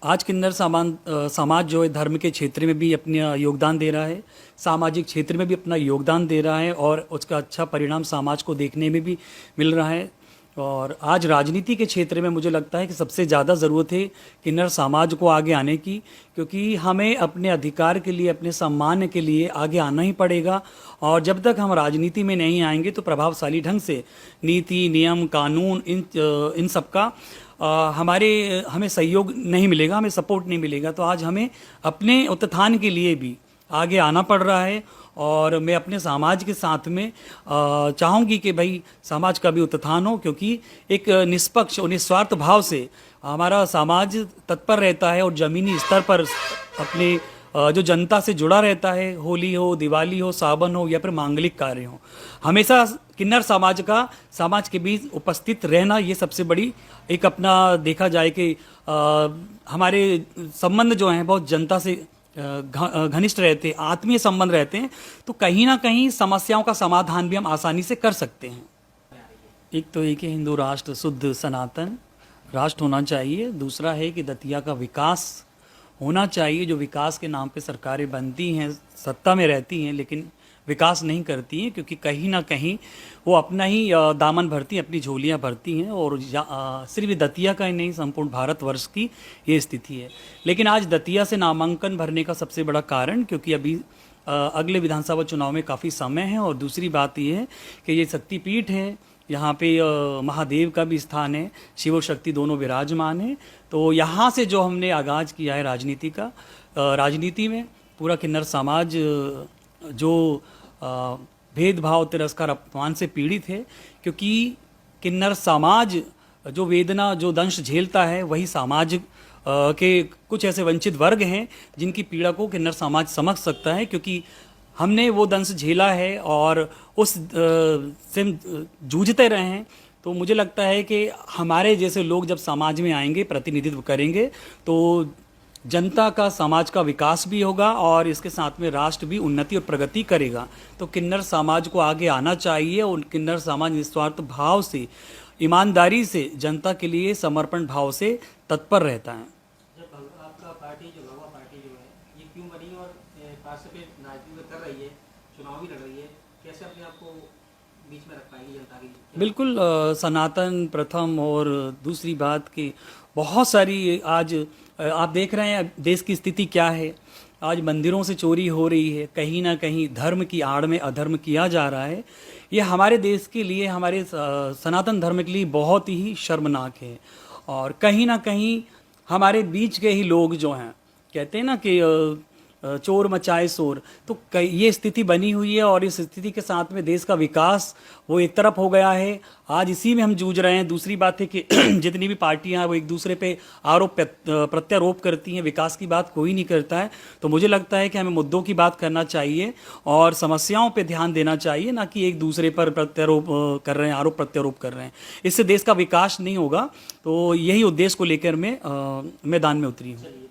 आज किन्नर समाज जो है धर्म के क्षेत्र में भी अपना योगदान दे रहा है, सामाजिक क्षेत्र में भी अपना योगदान दे रहा है और उसका अच्छा परिणाम समाज को देखने में भी मिल रहा है। और आज राजनीति के क्षेत्र में मुझे लगता है कि सबसे ज़्यादा ज़रूरत है किन्नर समाज को आगे आने की, क्योंकि हमें अपने अधिकार के लिए, अपने सम्मान के लिए आगे आना ही पड़ेगा। और जब तक हम राजनीति में नहीं आएंगे तो प्रभावशाली ढंग से नीति, नियम, कानून इन सब का हमें सहयोग नहीं मिलेगा, हमें सपोर्ट नहीं मिलेगा। तो आज हमें अपने उत्थान के लिए भी आगे आना पड़ रहा है और मैं अपने समाज के साथ में चाहूँगी कि भाई समाज का भी उत्थान हो, क्योंकि एक निष्पक्ष और निस्वार्थ भाव से हमारा समाज तत्पर रहता है और ज़मीनी स्तर पर अपने जो जनता से जुड़ा रहता है, होली हो, दिवाली हो, सावन हो या फिर मांगलिक कार्य हो, हमेशा किन्नर समाज के बीच उपस्थित रहना, ये सबसे बड़ी एक अपना देखा जाए कि हमारे संबंध जो हैं बहुत जनता से घनिष्ठ रहते हैं, आत्मीय संबंध रहते हैं। तो कहीं ना कहीं समस्याओं का समाधान भी हम आसानी से कर सकते हैं। एक तो एक है हिंदू राष्ट्र, शुद्ध सनातन राष्ट्र होना चाहिए। दूसरा है कि दतिया का विकास होना चाहिए। जो विकास के नाम पे सरकारें बनती हैं, सत्ता में रहती हैं, लेकिन विकास नहीं करती हैं, क्योंकि कहीं ना कहीं वो अपना ही दामन भरती हैं, अपनी झोलियां भरती हैं। और सिर्फ दतिया का ही नहीं, संपूर्ण भारतवर्ष की ये स्थिति है। लेकिन आज दतिया से नामांकन भरने का सबसे बड़ा कारण, क्योंकि अभी अगले विधानसभा चुनाव में काफ़ी समय है, और दूसरी बात ये है कि ये शक्तिपीठ है, यहाँ पे महादेव का भी स्थान है, शिव और शक्ति दोनों विराजमान है। तो यहाँ से जो हमने आगाज़ किया है राजनीति का, राजनीति में पूरा किन्नर समाज जो भेदभाव, तिरस्कार, अपमान से पीड़ित है, क्योंकि किन्नर समाज जो वेदना, जो दंश झेलता है, वही समाज के कुछ ऐसे वंचित वर्ग हैं जिनकी पीड़ा को किन्नर समाज समझ सकता है, क्योंकि हमने वो दंश झेला है और उस से जूझते रहे हैं। तो मुझे लगता है कि हमारे जैसे लोग जब समाज में आएंगे, प्रतिनिधित्व करेंगे, तो जनता का, समाज का विकास भी होगा और इसके साथ में राष्ट्र भी उन्नति और प्रगति करेगा। तो किन्नर समाज को आगे आना चाहिए और किन्नर समाज निस्वार्थ भाव से, ईमानदारी से, जनता के लिए समर्पण भाव से तत्पर रहता है। जब आपका पार्टी जो भगवा पार्टी जो है, ये क्यों बनी और पार्टिसिपेट राजनीति कर रही है, चुनाव भी लड़ रही है, कैसे अपने आप को बीच में रख पाएगी जनता की? बिल्कुल सनातन प्रथम, और दूसरी बात कि बहुत सारी आज आप देख रहे हैं देश की स्थिति क्या है। आज मंदिरों से चोरी हो रही है, कहीं ना कहीं धर्म की आड़ में अधर्म किया जा रहा है। ये हमारे देश के लिए, हमारे सनातन धर्म के लिए बहुत ही शर्मनाक है। और कहीं ना कहीं हमारे बीच के ही लोग जो हैं, कहते हैं ना कि चोर मचाए शोर, तो ये स्थिति बनी हुई है। और इस स्थिति के साथ में देश का विकास वो एक तरफ हो गया है, आज इसी में हम जूझ रहे हैं। दूसरी बात है कि जितनी भी पार्टियां हैं वो एक दूसरे पे आरोप प्रत्यारोप करती हैं, विकास की बात कोई नहीं करता है। तो मुझे लगता है कि हमें मुद्दों की बात करना चाहिए और समस्याओं पे ध्यान देना चाहिए, ना कि एक दूसरे पर प्रत्यारोप कर रहे हैं, आरोप प्रत्यारोप कर रहे हैं। इससे देश का विकास नहीं होगा। तो यही उद्देश्य को लेकर मैं मैदान में उतरी हूँ।